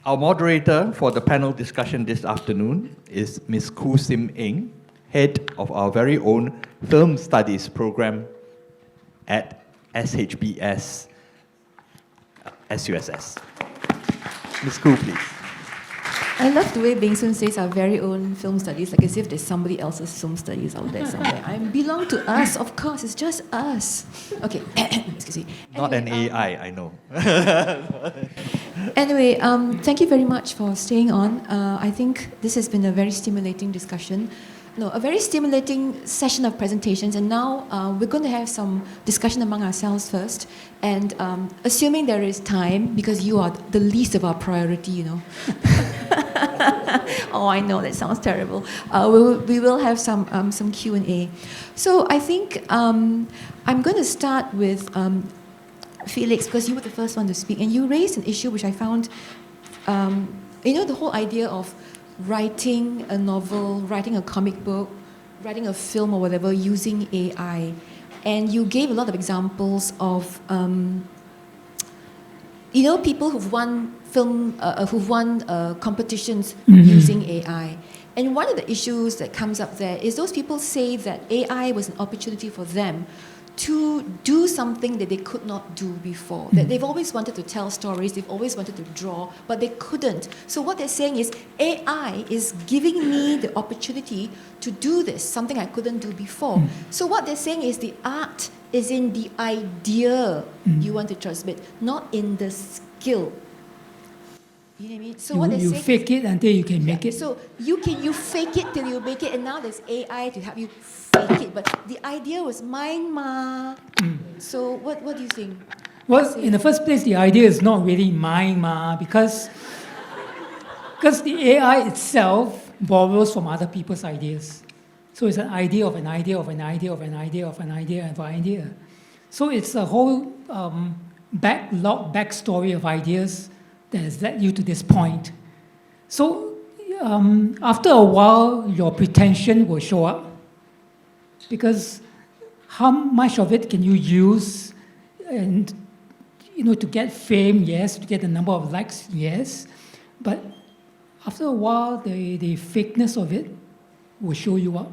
Our moderator for the panel discussion this afternoon is Ms. Koo Sim Eng, head of our very own Film Studies program at SHBS, SUSS. Ms. Koo, please. I love the way Beng Soon says our very own film studies, like as if there's somebody else's film studies out there somewhere. I belong to us, of course, it's just us. Okay, excuse me. Not an AI, I know. Anyway, thank you very much for staying on. I think this has been a very stimulating discussion. No, a very stimulating session of presentations, and now we're going to have some discussion among ourselves first. And assuming there is time, because you are the least of our priority, you know. Oh, I know that sounds terrible. We will have some Q&A. So I think I'm going to start with Felix, because you were the first one to speak, and you raised an issue which I found, the whole idea of writing a novel, writing a comic book, writing a film or whatever using AI. And you gave a lot of examples of, people who've won competitions using AI. And one of the issues that comes up there is those people say that AI was an opportunity for them to do something that they could not do before. That they've always wanted to tell stories, they've always wanted to draw, but they couldn't. So what they're saying is, AI is giving me the opportunity to do this, something I couldn't do before. So what they're saying is the art is in the idea you want to transmit, not in the skill. You know what I mean? So what they're you saying fake it until you can make it. So you fake it till you make it, and now there's AI to help you fake it. But the idea was mine, ma. So what do you think? Well, in the first place, the idea is not really mine, ma, because the AI itself borrows from other people's ideas. So it's an idea of an idea of an idea of an idea of an idea of an idea. So it's a whole backstory of ideas that has led you to this point. So after a while, your pretension will show up, because how much of it can you use, and to get fame, yes, to get the number of likes, yes, but after a while, the fakeness of it will show you up.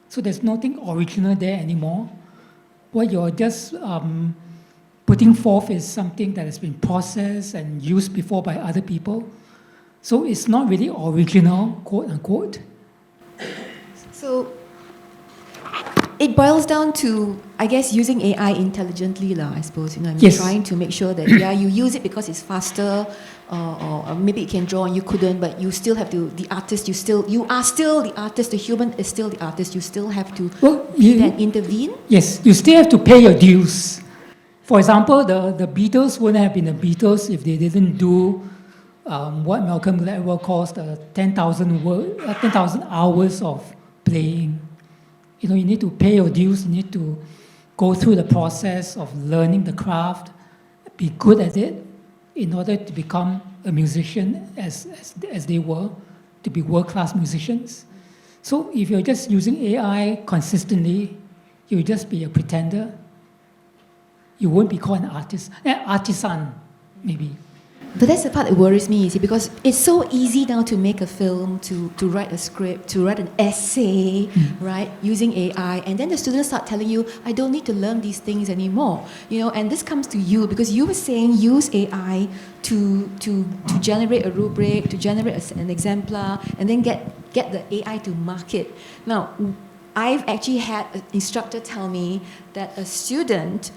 So there's nothing original there anymore. What you're just putting forth is something that has been processed and used before by other people. So it's not really original, quote unquote. So it boils down to, I guess, using AI intelligently, I suppose. Yes. Trying to make sure that you use it because it's faster, or maybe it can draw and you couldn't, but you still have to. The artist, you are still the artist. The human is still the artist. You still have to intervene. Yes, you still have to pay your dues. For example, the Beatles wouldn't have been the Beatles if they didn't do what Malcolm Gladwell calls the 10,000 hours of playing. You need to pay your dues. You need to go through the process of learning the craft, be good at it, in order to become a musician as they were, to be world-class musicians. So if you're just using AI consistently, you'll just be a pretender. You won't be called an artist, artisan, maybe. But that's the part that worries me, you see, because it's so easy now to make a film, to write a script, to write an essay, right, using AI, and then the students start telling you, I don't need to learn these things anymore, and this comes to you, because you were saying use AI to generate a rubric, to generate an exemplar, and then get the AI to market. Now, I've actually had an instructor tell me that a student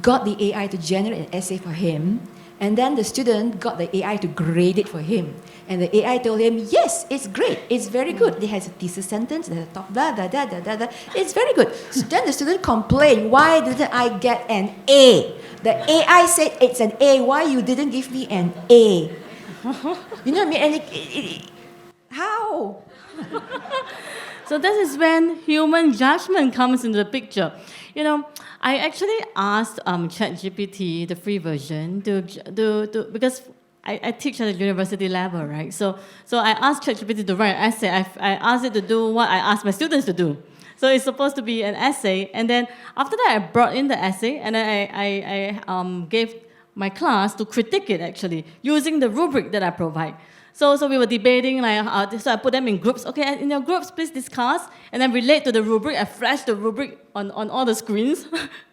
got the AI to generate an essay for him, and then the student got the AI to grade it for him. And the AI told him, yes, it's great, it's very good. It has a thesis sentence, it has a top, blah, blah, blah, blah, blah, blah. It's very good. So then the student complained, why didn't I get an A? The AI said it's an A, why you didn't give me an A? You know what I mean? And how? So that is when human judgment comes into the picture. I actually asked ChatGPT, the free version, because I teach at the university level, right? So I asked ChatGPT to write an essay. I asked it to do what I asked my students to do. So it's supposed to be an essay, and then after that I brought in the essay, and then I gave my class to critique it actually, using the rubric that I provide. So we were debating, so I put them in groups. Okay, in your groups, please discuss, and then relate to the rubric. I flashed the rubric on all the screens,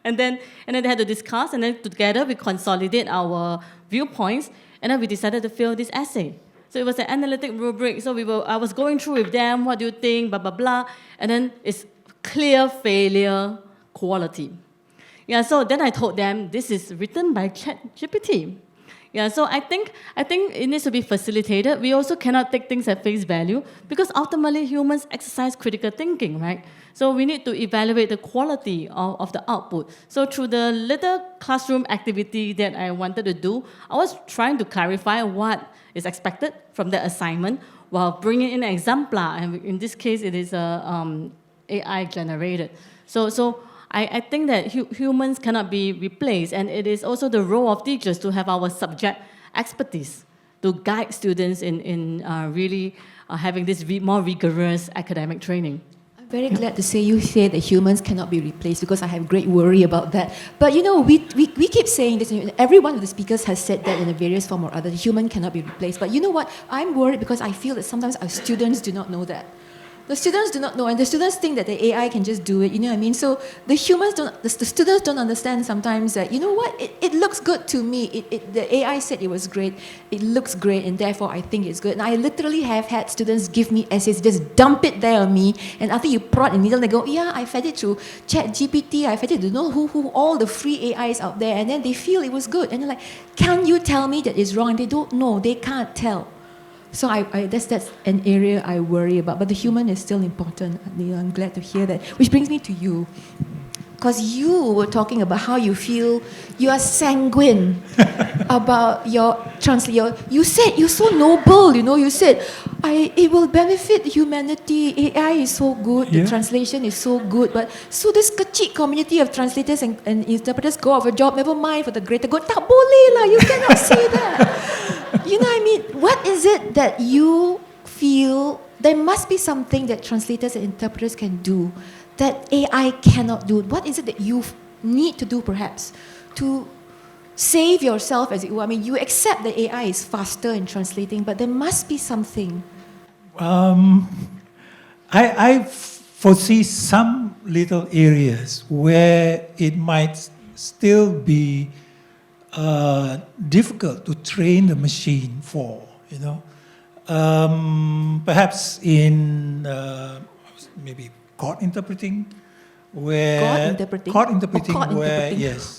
and then they had to discuss, and then together we consolidate our viewpoints, and then we decided to fill this essay. So it was an analytic rubric. So I was going through with them, what do you think, blah, blah, blah, and then it's clear failure quality. Yeah, so then I told them, this is written by ChatGPT. Yeah, so I think it needs to be facilitated. We also cannot take things at face value because ultimately humans exercise critical thinking, right? So we need to evaluate the quality of the output. So through the little classroom activity that I wanted to do, I was trying to clarify what is expected from the assignment while bringing in an exemplar, and in this case it is AI generated. So I think that humans cannot be replaced, and it is also the role of teachers to have our subject expertise to guide students in really having this more rigorous academic training. I'm very glad to say you say that humans cannot be replaced because I have great worry about that. But you know, we keep saying this, and every one of the speakers has said that in a various form or other, the human cannot be replaced. But you know what? I'm worried because I feel that sometimes our students do not know that. The students do not know, and the students think that the AI can just do it, you know what I mean? So the students don't understand sometimes that, you know what, it looks good to me. The AI said it was great, it looks great, and therefore I think it's good. And I literally have had students give me essays, just dump it there on me, and after you prod and needle, they go, yeah, I fed it through ChatGPT, I fed it to know who all the free AIs out there, and then they feel it was good. And they're like, can you tell me that it's wrong? And they don't know, they can't tell. So that's an area I worry about. But the human is still important. I'm glad to hear that. Which brings me to you. Because you were talking about how you feel you are sanguine about your translation. You said you're so noble, you know. You said, it will benefit humanity. AI is so good. The translation is so good. But so this kecil community of translators and interpreters go out of a job. Never mind for the greater good. Tak boleh lah. You cannot say that. You know what I mean? What is it that you feel there must be something that translators and interpreters can do that AI cannot do? What is it that you need to do perhaps to save yourself, as it were? I mean, you accept that AI is faster in translating, but there must be something. I foresee some little areas where it might still be difficult to train the machine for, you know. Perhaps in maybe court interpreting, where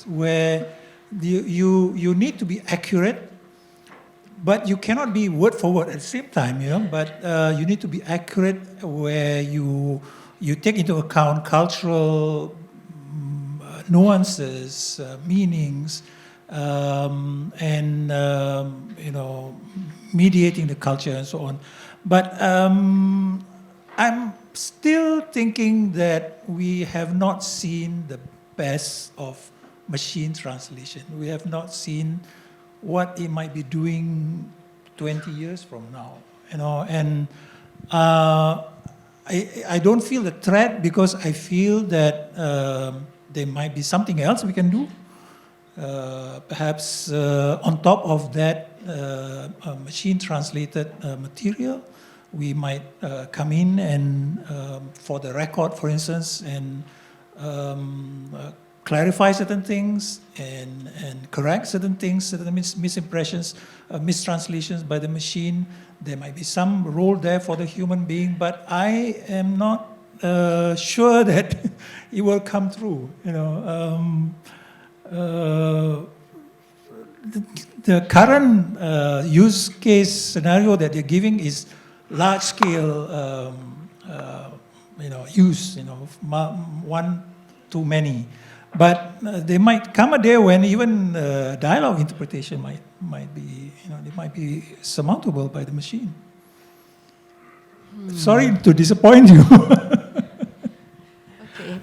where you need to be accurate, but you cannot be word for word at the same time, you know. But you need to be accurate where you take into account cultural nuances, meanings. And you know, mediating the culture and so on. But I'm still thinking that we have not seen the best of machine translation. We have not seen what it might be doing 20 years from now, you know. And I don't feel the threat because I feel that there might be something else we can do. Perhaps on top of that machine-translated material, we might come in and, for the record, for instance, and clarify certain things and correct certain things, certain misimpressions, mistranslations by the machine. There might be some role there for the human being, but I am not sure that it will come through, you know. The current use case scenario that they're giving is large scale, you know, use, you know, one too many. But there might come a day when even dialogue interpretation might be, you know, it might be surmountable by the machine. Sorry to disappoint you. Okay.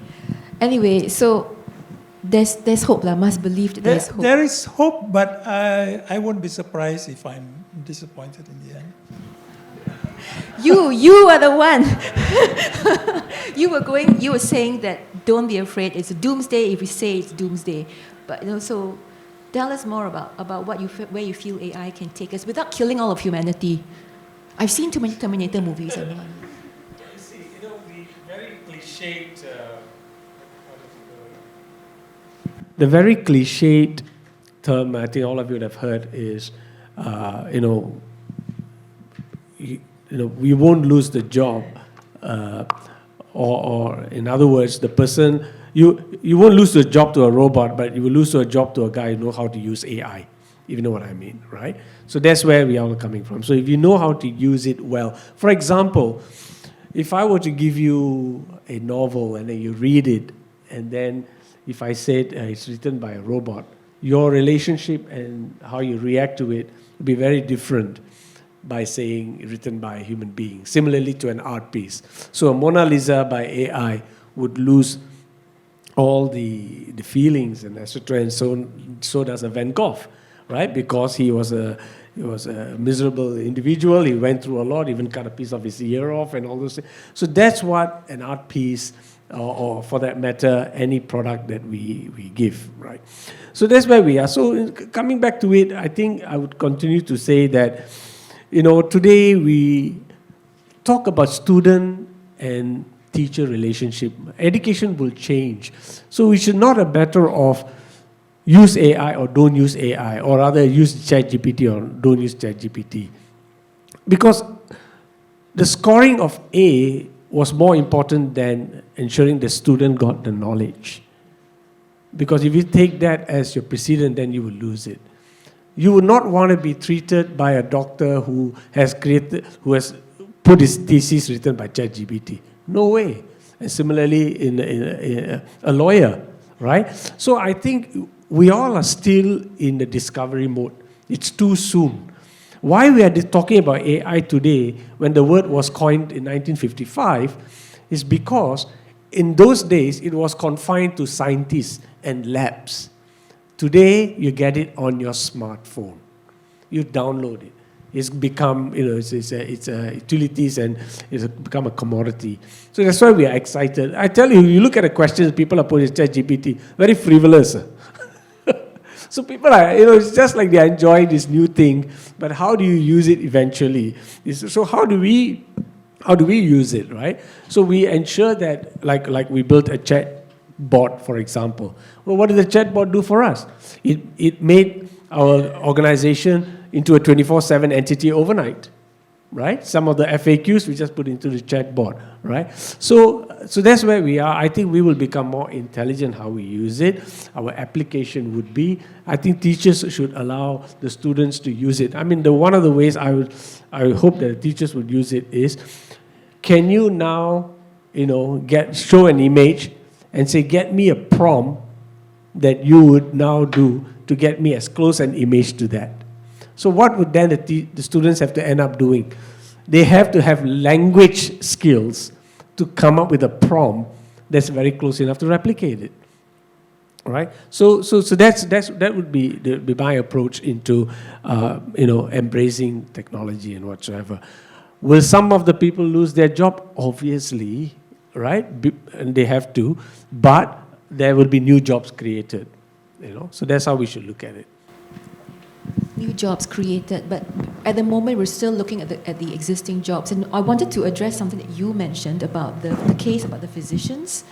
Anyway, so. There's hope, I must believe that there's hope. There is hope, but I won't be surprised if I'm disappointed in the end. You are the one. You were saying that don't be afraid. It's a doomsday if we say it's doomsday. But you know, so Tell us more about where you feel AI can take us without killing all of humanity. I've seen too many Terminator movies. You see, the very cliched, the very cliched term I think all of you would have heard is, we won't lose the job, or in other words, the person, you won't lose the job to a robot, but you will lose a job to a guy who knows how to use AI, if you know what I mean, right? So that's where we are all coming from. So if you know how to use it well, for example, if I were to give you a novel and then you read it, and then if I said it's written by a robot, your relationship and how you react to it will be very different by saying written by a human being. Similarly to an art piece. So a Mona Lisa by AI would lose all the feelings and etc. And so does a Van Gogh, right? Because he was a miserable individual. He went through a lot, even cut a piece of his ear off and all those things. So that's what an art piece, or for that matter, any product that we give, right? So that's where we are. So coming back to it, I think I would continue to say that, today we talk about student and teacher relationship. Education will change. So we should not a matter of use AI or don't use AI, or rather use ChatGPT or don't use ChatGPT. Because the scoring of A was more important than ensuring the student got the knowledge. Because if you take that as your precedent, then you will lose it. You would not want to be treated by a doctor who has put his thesis written by ChatGPT. No way. And similarly, in a lawyer, right? So I think we all are still in the discovery mode. It's too soon. Why we are talking about AI today, when the word was coined in 1955, is because in those days it was confined to scientists and labs. Today you get it on your smartphone. You download it. It's become, it's utilities, and it's become a commodity. So that's why we are excited. I tell you, you look at the questions people are putting in ChatGPT, very frivolous. So people are, it's just like they enjoy this new thing, but how do you use it eventually? So how do we use it, right? So we ensure that, like we built a chat bot, for example. Well, what did the chat bot do for us? It made our organization into a 24/7 entity overnight, right? Some of the FAQs we just put into the chat bot, right? So that's where we are. I think we will become more intelligent how we use it. Our application would be, I think teachers should allow the students to use it. I mean, one of the ways I hope that the teachers would use it is, can you now, show an image and say, get me a prompt that you would now do to get me as close an image to that. So what would then the students have to end up doing? They have to have language skills to come up with a prompt that's very close enough to replicate it, right? So that would be my approach into embracing technology and whatsoever. Will some of the people lose their job? Obviously, right? And they have to, but there will be new jobs created. So that's how we should look at it. New jobs created, but at the moment we're still looking at the existing jobs. And I wanted to address something that you mentioned about the case about the physicians'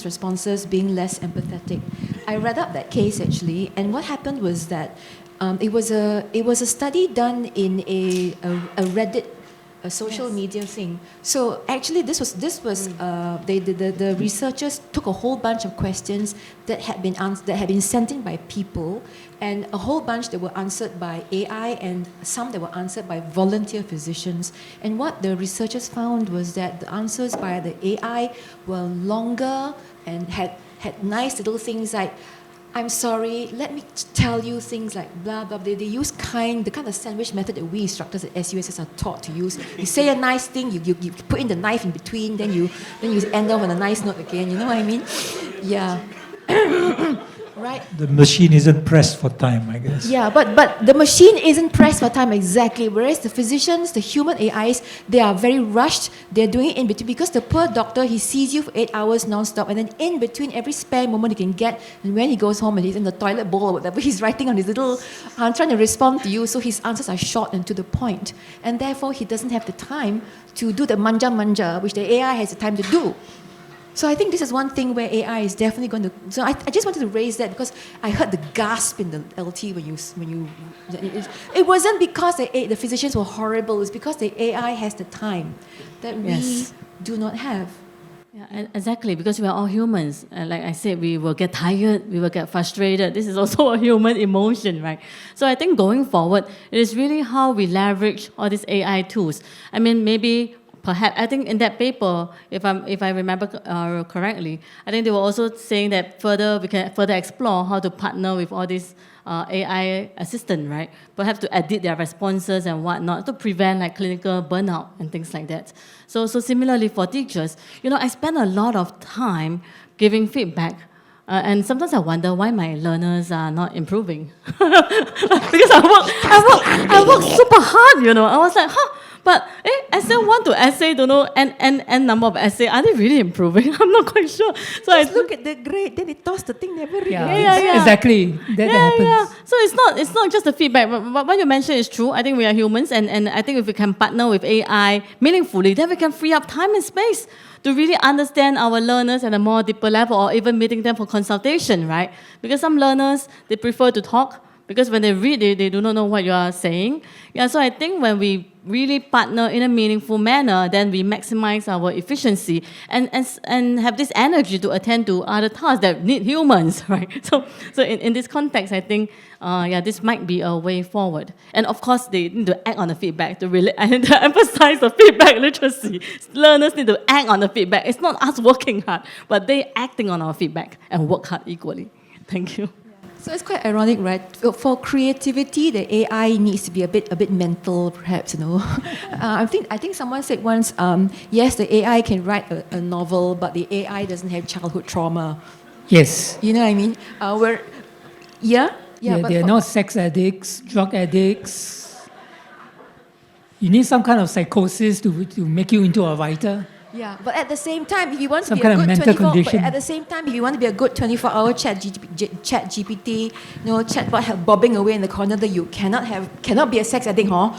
responses being less empathetic. I read up that case actually, and what happened was that it was a study done in a Reddit, a social media thing. So actually, the researchers took a whole bunch of questions that had been sent in by people, and a whole bunch that were answered by AI, and some that were answered by volunteer physicians. And what the researchers found was that the answers by the AI were longer and had nice little things like, I'm sorry, let me tell you things like blah, blah. They use the kind of sandwich method that we instructors at SUSS are taught to use. You say a nice thing, you put in the knife in between, then you end off on a nice note again. You know what I mean? Yeah. right? The machine isn't pressed for time, I guess. Yeah, but the machine isn't pressed for time exactly, whereas the physicians, the human AIs, they are very rushed. They're doing it in between because the poor doctor, he sees you for 8 hours non-stop, and then in between every spare moment he can get, and when he goes home and he's in the toilet bowl or whatever, he's writing on his little, trying to respond to you, so his answers are short and to the point, and therefore he doesn't have the time to do the manja, which the AI has the time to do. So I think this is one thing where AI is definitely going to. So I just wanted to raise that because I heard the gasp in the LT when you. It wasn't because the physicians were horrible. It's because the AI has the time that we do not have. Yeah, exactly, because we are all humans. And like I said, we will get tired, we will get frustrated. This is also a human emotion, right? So I think going forward, it is really how we leverage all these AI tools. I mean, maybe perhaps, I think in that paper, if I remember correctly, I think they were also saying that we can further explore how to partner with all these AI assistants, right? Perhaps to edit their responses and whatnot to prevent like clinical burnout and things like that. So similarly for teachers, I spend a lot of time giving feedback. And sometimes I wonder why my learners are not improving. Because I work super hard, I was like, but essay 1 to essay, don't know, n number of essay, are they really improving? I'm not quite sure. So Just look at the grade, then they toss the thing, never read. Yeah, exactly. That happens. Yeah. So it's not just the feedback, but what you mentioned is true. I think we are humans, and I think if we can partner with AI meaningfully, then we can free up time and space to really understand our learners at a more deeper level, or even meeting them for consultation, right? Because some learners, they prefer to talk, because when they read, they do not know what you are saying. Yeah, so I think when we really partner in a meaningful manner, then we maximize our efficiency and have this energy to attend to other tasks that need humans, right? So in this context, I think, this might be a way forward. And of course, they need to act on the feedback to really and to emphasize the feedback literacy. Learners need to act on the feedback. It's not us working hard, but they acting on our feedback and work hard equally. Thank you. So it's quite ironic, right? For creativity, the AI needs to be a bit mental, perhaps. I think someone said once, yes, the AI can write a novel, but the AI doesn't have childhood trauma. Yes. You know what I mean? But they're not sex addicts, drug addicts. You need some kind of psychosis to make you into a writer. Yeah, but at the same time, if you want to Some be kind a of good mental 24, condition. but at the same time, if you want to be a good 24-hour chat GPT, chatbot bobbing away in the corner, that you cannot be a sex addict, huh?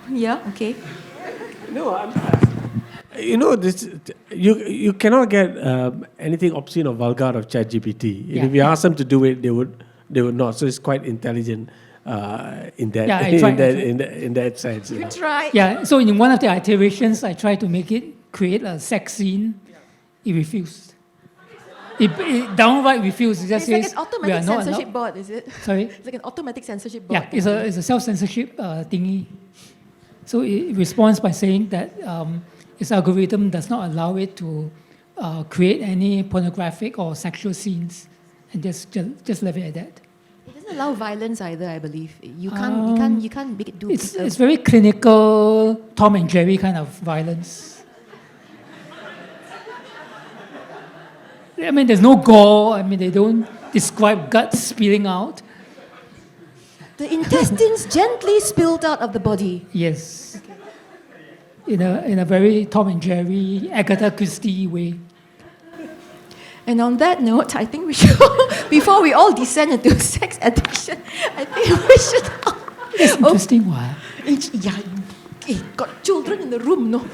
Yeah, okay. No, this you cannot get anything obscene or vulgar out of ChatGPT. Yeah. If you ask them to do it, they would not. So it's quite intelligent in that Yeah, I tried. in that sense. You try. Yeah, so in one of the iterations, I tried to create a sex scene. It refused. It downright refused. It just It's like says, an we are automatic not censorship allowed. board, is it? Sorry? It's like an automatic censorship board. Yeah, it's a self-censorship thingy. So it responds by saying that its algorithm does not allow it to create any pornographic or sexual scenes, and just leave it at that. It doesn't allow violence either, I believe. You can't make it do. It's very clinical, Tom and Jerry kind of violence. I mean, there's no gore. I mean, they don't describe guts spilling out. The intestines gently spilled out of the body. Yes. In a very Tom and Jerry, Agatha Christie way. And on that note, I think we should, before we all descend into sex addiction, I think we should. It's interesting, why? Yeah, got children in the room, no?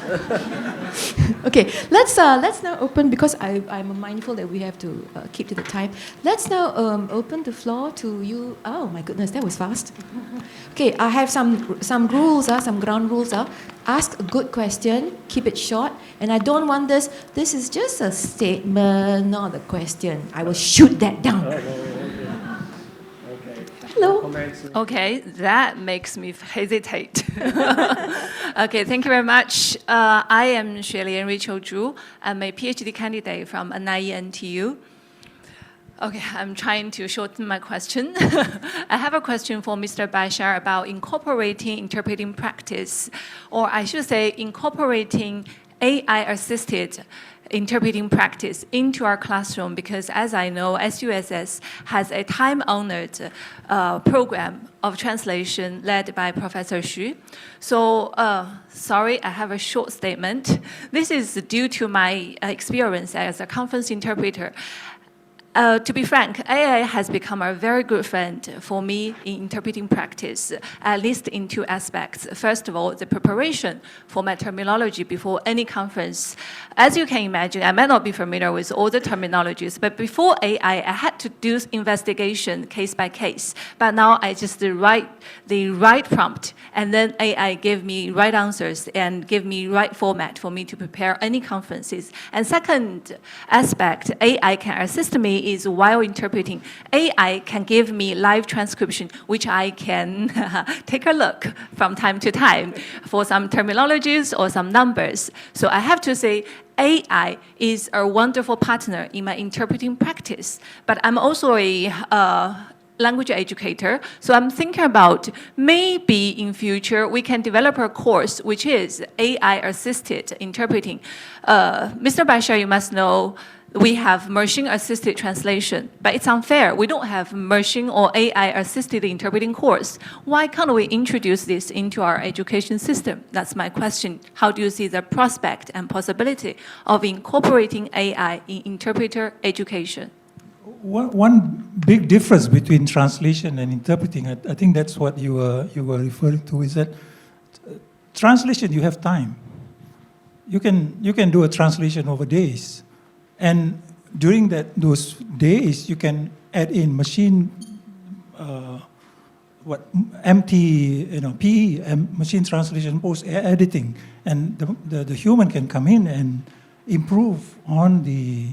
Okay, let's now open, because I'm mindful that we have to keep to the time. Let's now open the floor to you. Oh my goodness, that was fast. Okay, I have some rules, some ground rules. Ask a good question, keep it short, and I don't want this. This is just a statement, not a question. I will shoot that down. Hello. Okay, that makes me hesitate. Okay, thank you very much. I am Xuelian Rachel Zhu. I'm a PhD candidate from NIE-NTU. Okay, I'm trying to shorten my question. I have a question for Mr. Bashar about incorporating interpreting practice, or I should say incorporating AI-assisted interpreting practice into our classroom, because as I know, SUSS has a time-honored program of translation led by Professor Xu. So, sorry, I have a short statement. This is due to my experience as a conference interpreter. To be frank, AI has become a very good friend for me in interpreting practice, at least in two aspects. First of all, the preparation for my terminology before any conference. As you can imagine, I might not be familiar with all the terminologies, but before AI, I had to do investigation case by case. But now I just write the right prompt, and then AI gave me right answers and give me right format for me to prepare any conferences. And second aspect, AI can assist me is while interpreting, AI can give me live transcription, which I can take a look from time to time for some terminologies or some numbers. So I have to say, AI is a wonderful partner in my interpreting practice. But I'm also a language educator, so I'm thinking about maybe in future we can develop a course which is AI-assisted interpreting. Mr. Bashar, you must know, we have machine-assisted translation, but it's unfair. We don't have machine or AI-assisted interpreting course. Why can't we introduce this into our education system? That's my question. How do you see the prospect and possibility of incorporating AI in interpreter education? One big difference between translation and interpreting, I think that's what you were referring to, is that translation, you have time. You can do a translation over days. And during those days, you can add in machine, PE, machine translation, post editing, and the human can come in and improve on the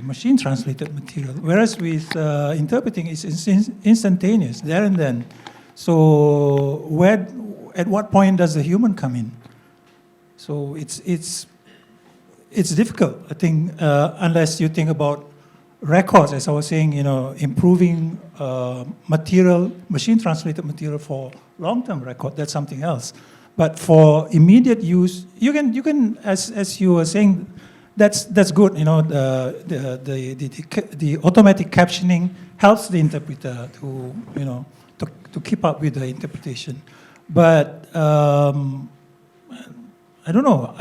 machine translated material. Whereas with interpreting, it's instantaneous, there and then. So at what point does the human come in? So it's difficult, I think, unless you think about records, as I was saying, improving material, machine-translated material for long-term record, that's something else. But for immediate use, you can, as you were saying, that's good. The automatic captioning helps the interpreter to keep up with the interpretation. But I don't know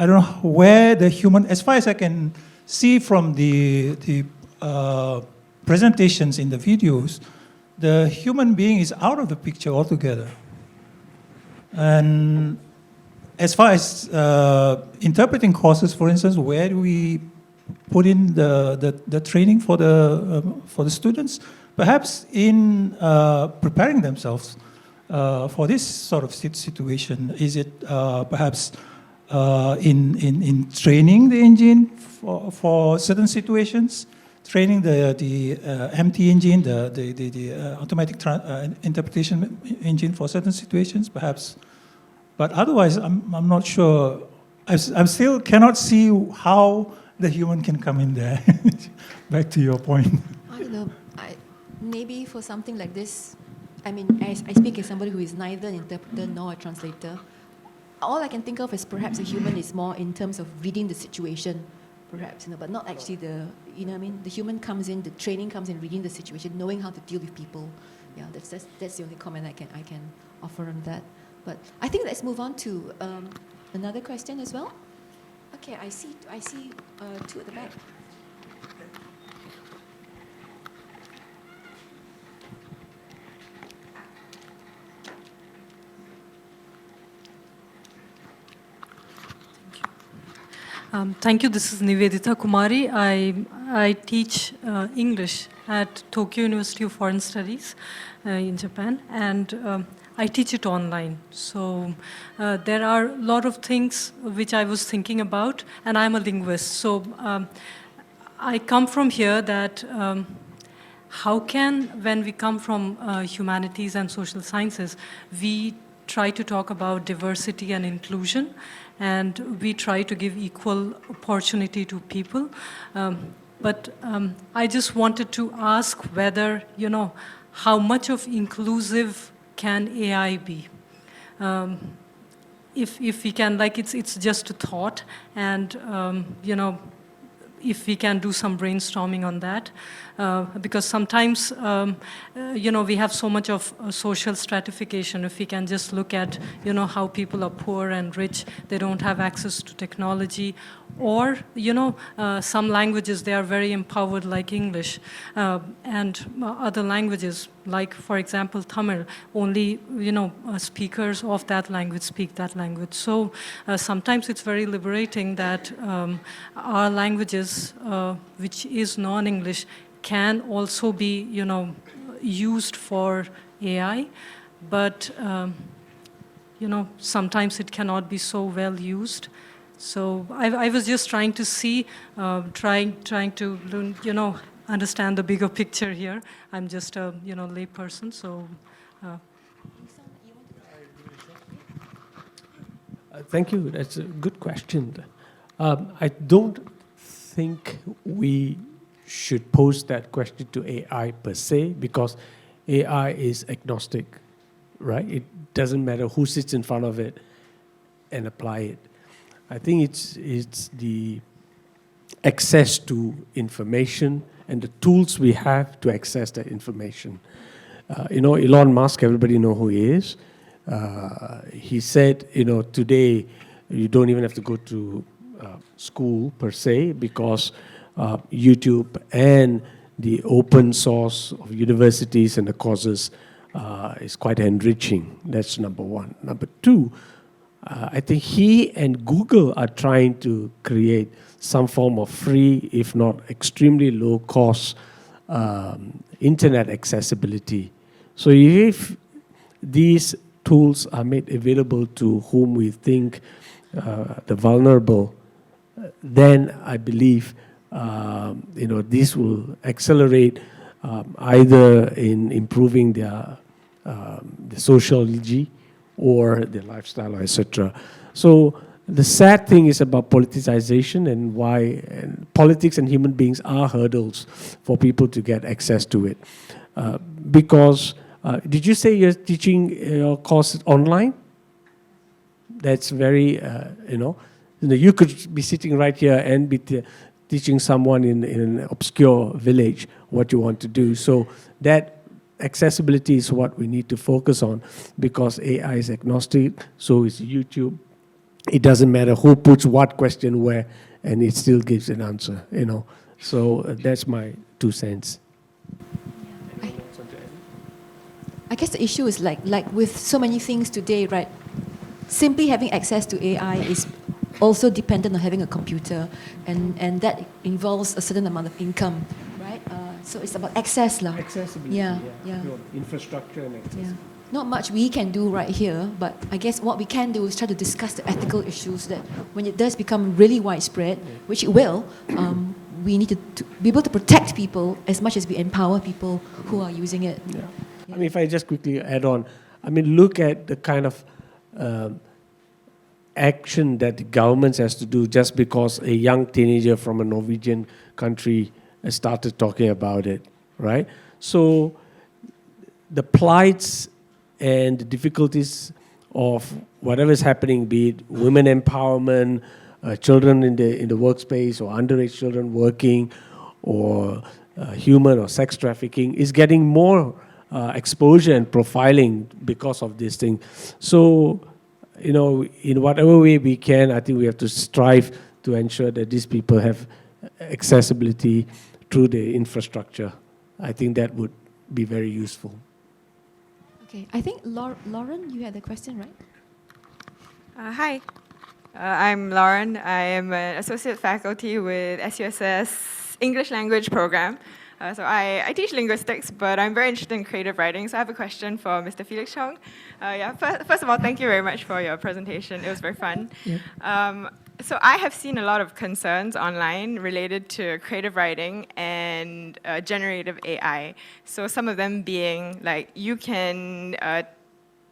where the human, as far as I can see from the presentations in the videos, the human being is out of the picture altogether. And as far as interpreting courses, for instance, where do we put in the training for the students? Perhaps in preparing themselves for this sort of situation. Is it perhaps in training the engine for certain situations, training the MT engine, the automatic interpretation engine for certain situations, perhaps. But otherwise, I'm not sure. I still cannot see how the human can come in there. Back to your point. I don't know. Maybe for something like this, I mean, I speak as somebody who is neither an interpreter nor a translator. All I can think of is perhaps a human is more in terms of reading the situation, perhaps, but not actually the human comes in, the training comes in reading the situation, knowing how to deal with people. Yeah, that's the only comment I can offer on that. But I think let's move on to another question as well. Okay, I see two at the back. Thank you. This is Nivedita Kumari. I teach English at Tokyo University of Foreign Studies in Japan, and I teach it online. So there are a lot of things which I was thinking about, and I'm a linguist. So I come from here that how can, when we come from humanities and social sciences, we try to talk about diversity and inclusion, and we try to give equal opportunity to people. But I just wanted to ask whether, how much of inclusive can AI be? if we can, like, it's just a thought, and you know, if we can do some brainstorming on that, because sometimes, you know, we have so much of social stratification. If we can just look at, you know, how people are poor and rich, they don't have access to technology, or, you know, some languages, they are very empowered, like English, and other languages, like, for example, Tamil, only, you know, speakers of that language speak that language. So sometimes it's very liberating that our languages, which is non-English, can also be, you know, used for AI, but, you know, sometimes it cannot be so well used. So I was just trying to see, trying to, you know, understand the bigger picture here. I'm just a, you know, lay person, so. Thank you. That's a good question. I don't think we should pose that question to AI per se, because AI is agnostic, right? It doesn't matter who sits in front of it and apply it. I think it's the access to information and the tools we have to access that information. You know, Elon Musk, everybody know who he is. He said, you know, today you don't even have to go to school per se, because YouTube and the open source of universities and the courses is quite enriching. That's number one. Number two, I think he and Google are trying to create some form of free, if not extremely low cost, internet accessibility. So if these tools are made available to whom we think the vulnerable, then I believe you know, this will accelerate either in improving their the sociology or their lifestyle, etc. So the sad thing is about politicization and why politics and human beings are hurdles for people to get access to it. Because, did you say you're teaching your course online? That's very, you know, you could be sitting right here and be teaching someone in an obscure village what you want to do. So that accessibility is what we need to focus on, because AI is agnostic, so is YouTube. It doesn't matter who puts what question where, and it still gives an answer, you know. So that's my 2 cents. I guess the issue is like with so many things today, right? Simply having access to AI is also dependent on having a computer, and that involves a certain amount of income, right? So it's about access, lah. Accessibility, yeah. Infrastructure and accessibility. Yeah. Not much we can do right here, but I guess what we can do is try to discuss the ethical issues that when it does become really widespread, which it will, we need to be able to protect people as much as we empower people who are using it. Yeah. I mean, if I just quickly add on, I mean, look at the kind of action that the government has to do just because a young teenager from a Norwegian country started talking about it, right? So the plights and the difficulties of whatever is happening, be it women empowerment, children in the workspace, or underage children working, or human or sex trafficking, is getting more exposure and profiling because of this thing. So, you know, in whatever way we can, I think we have to strive to ensure that these people have accessibility through the infrastructure. I think that would be very useful. Okay, I think Lauren, you had a question, right? Hi, I'm Lauren. I am an associate faculty with SUSS English language program. So I teach linguistics, but I'm very interested in creative writing. So I have a question for Mr. Felix Chong. First of all, thank you very much for your presentation. It was very fun. Yeah. So I have seen a lot of concerns online related to creative writing and generative AI. So some of them being like, you can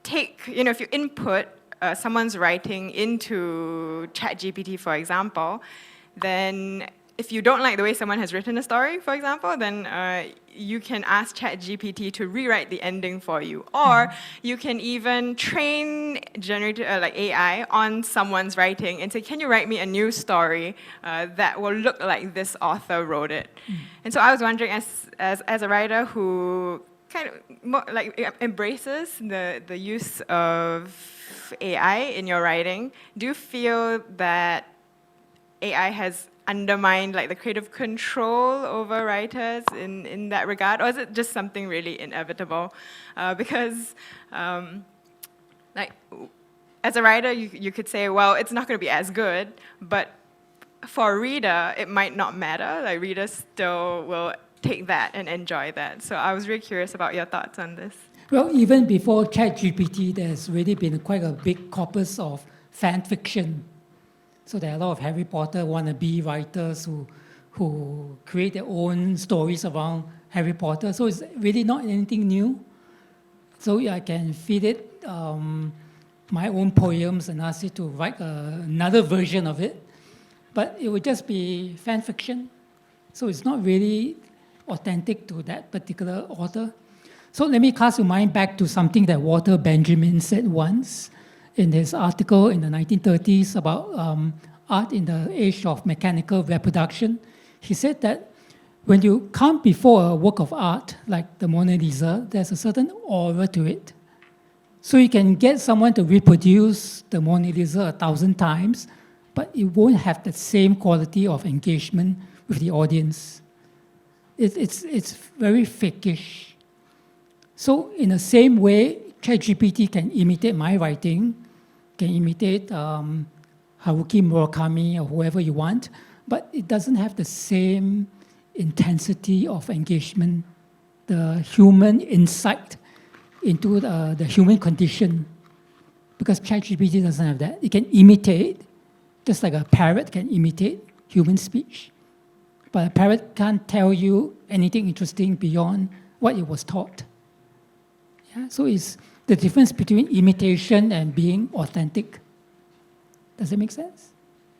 take, if you input someone's writing into ChatGPT, for example, then if you don't like the way someone has written a story, for example, then you can ask ChatGPT to rewrite the ending for you. Or you can even train like AI on someone's writing and say, can you write me a new story that will look like this author wrote it? And so I was wondering, as a writer who kind of embraces the use of AI in your writing, do you feel that AI has undermined like the creative control over writers in that regard, or is it just something really inevitable? Because like as a writer, you could say, well, it's not going to be as good, but for a reader, it might not matter. Like readers still will take that and enjoy that. So I was really curious about your thoughts on this. Well, even before ChatGPT, there's really been quite a big corpus of fan fiction. So there are a lot of Harry Potter wannabe writers who create their own stories around Harry Potter. So it's really not anything new. So I can feed it my own poems and ask it to write another version of it. But it would just be fan fiction. So it's not really authentic to that particular author. So let me cast your mind back to something that Walter Benjamin said once in his article in the 1930s about art in the age of mechanical reproduction. He said that when you come before a work of art, like the Mona Lisa, there's a certain aura to it. So you can get someone to reproduce the Mona Lisa 1,000 times, but it won't have the same quality of engagement with the audience. It's very fakish. So in the same way, ChatGPT can imitate my writing, can imitate Haruki Murakami or whoever you want, but it doesn't have the same intensity of engagement, the human insight into the human condition, because ChatGPT doesn't have that. It can imitate, just like a parrot can imitate human speech, but a parrot can't tell you anything interesting beyond what it was taught. Yeah? So it's the difference between imitation and being authentic. Does it make sense?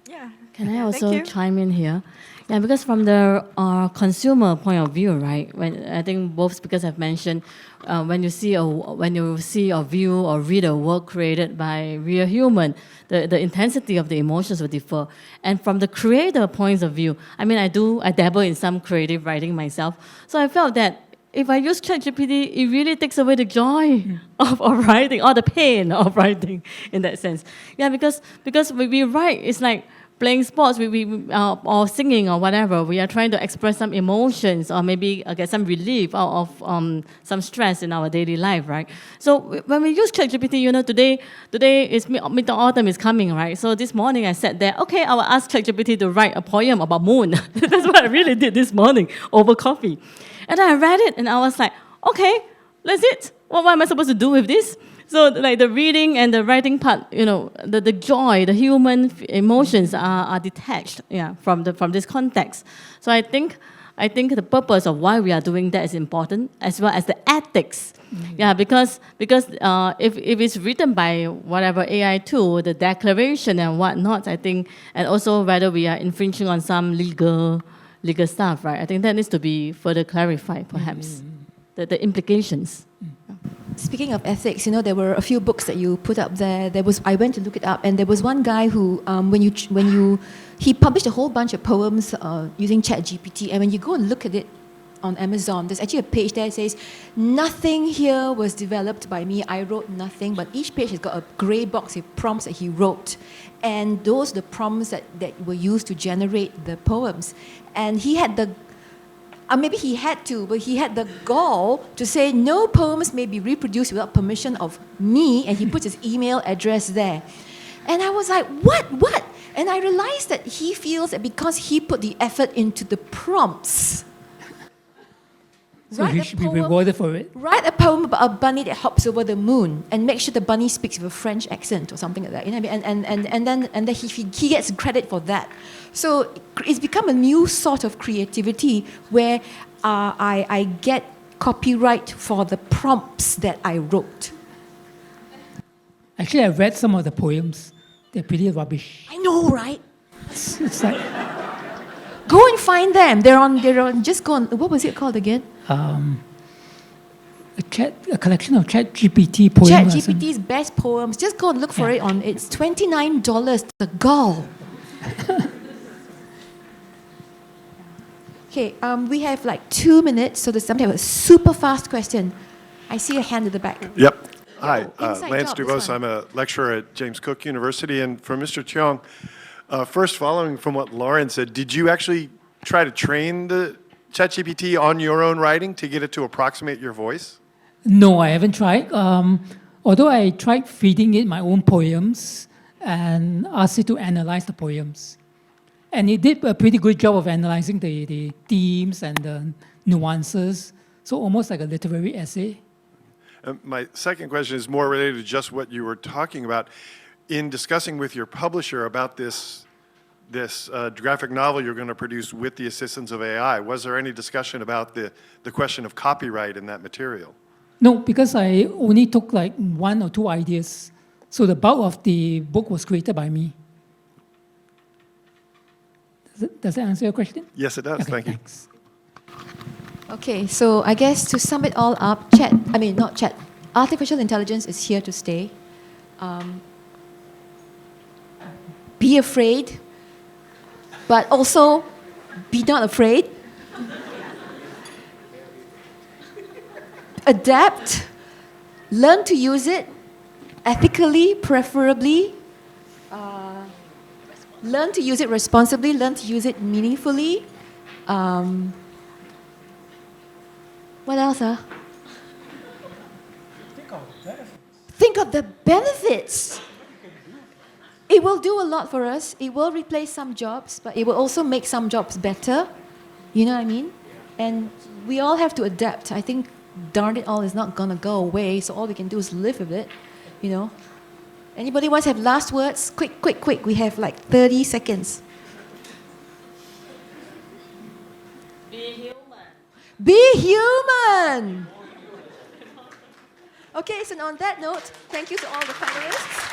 Yeah. Can I Thank also you. chime in here? Yeah, because from the consumer point of view, right? When I think both speakers have mentioned, when you see or view or read a work created by real human, the intensity of the emotions will differ. And from the creator points of view, I mean, I dabble in some creative writing myself, so I felt that if I use ChatGPT, it really takes away the joy of writing, or the pain of writing, in that sense. Yeah, because when we write, it's like playing sports, or singing or whatever. We are trying to express some emotions, or maybe get some relief out of some stress in our daily life, right? So when we use ChatGPT, today is mid-autumn is coming, right? So this morning I sat there, okay, I will ask ChatGPT to write a poem about moon. That's what I really did this morning over coffee. And then I read it, and I was like, okay, that's it. What am I supposed to do with this? So like the reading and the writing part, the joy, the human emotions are detached, from this context. So I think the purpose of why we are doing that is important, as well as the ethics. Yeah, because if it's written by whatever AI tool, the declaration and whatnot, I think, and also whether we are infringing on some legal stuff, right? I think that needs to be further clarified, perhaps, the implications. Speaking of ethics, there were a few books that you put up there. I went to look it up, and there was one guy who, he published a whole bunch of poems using ChatGPT, and when you go and look at it on Amazon, there's actually a page there that says, nothing here was developed by me, I wrote nothing, but each page has got a grey box with prompts that he wrote. And those are the prompts that were used to generate the poems. And he had maybe he had to, but he had the gall to say, no poems may be reproduced without permission of me, and he puts his email address there. And I was like, what? And I realized that he feels that because he put the effort into the prompts, so he should be rewarded for it. Write a poem about a bunny that hops over the moon, and make sure the bunny speaks with a French accent or something like that. And then he gets credit for that. So it's become a new sort of creativity where I get copyright for the prompts that I wrote. Actually, I read some of the poems. They're pretty rubbish. I know, right? It's like, Go and find them. They're on. Just go on. What was it called again? A collection of ChatGPT poems. ChatGPT's best poems. Just go and look for it on. It's $29. The gall. Okay. We have like 2 minutes, so there's something a super fast question. I see a hand at the back. Yep. Hi, inside Lance job, this Dubose. one. I'm a lecturer at James Cook University. And for Mr. Cheong, first following from what Lauren said, did you actually try to train the ChatGPT on your own writing to get it to approximate your voice? No, I haven't tried. Although I tried feeding it my own poems and asked it to analyze the poems. And it did a pretty good job of analyzing the themes and the nuances. So almost like a literary essay. My second question is more related to just what you were talking about. In discussing with your publisher about this graphic novel you're going to produce with the assistance of AI, was there any discussion about the question of copyright in that material? No, because I only took like 1 or 2 ideas. So the bulk of the book was created by me. Does that answer your question? Yes, it does. Okay, Thank you. thanks. Okay, so I guess to sum it all up, artificial intelligence is here to stay. Be afraid, but also be not afraid. Adapt, learn to use it ethically, preferably. Learn to use it responsibly, learn to use it meaningfully. What else? Think of the benefits. It will do a lot for us. It will replace some jobs, but it will also make some jobs better. You know what I mean? And we all have to adapt. I think, darn it all, is not going to go away, so all we can do is live with it, you know? Anybody wants to have last words? Quick, quick, quick. We have like 30 seconds. Be human. Be human! Okay, so on that note, thank you to all the panelists.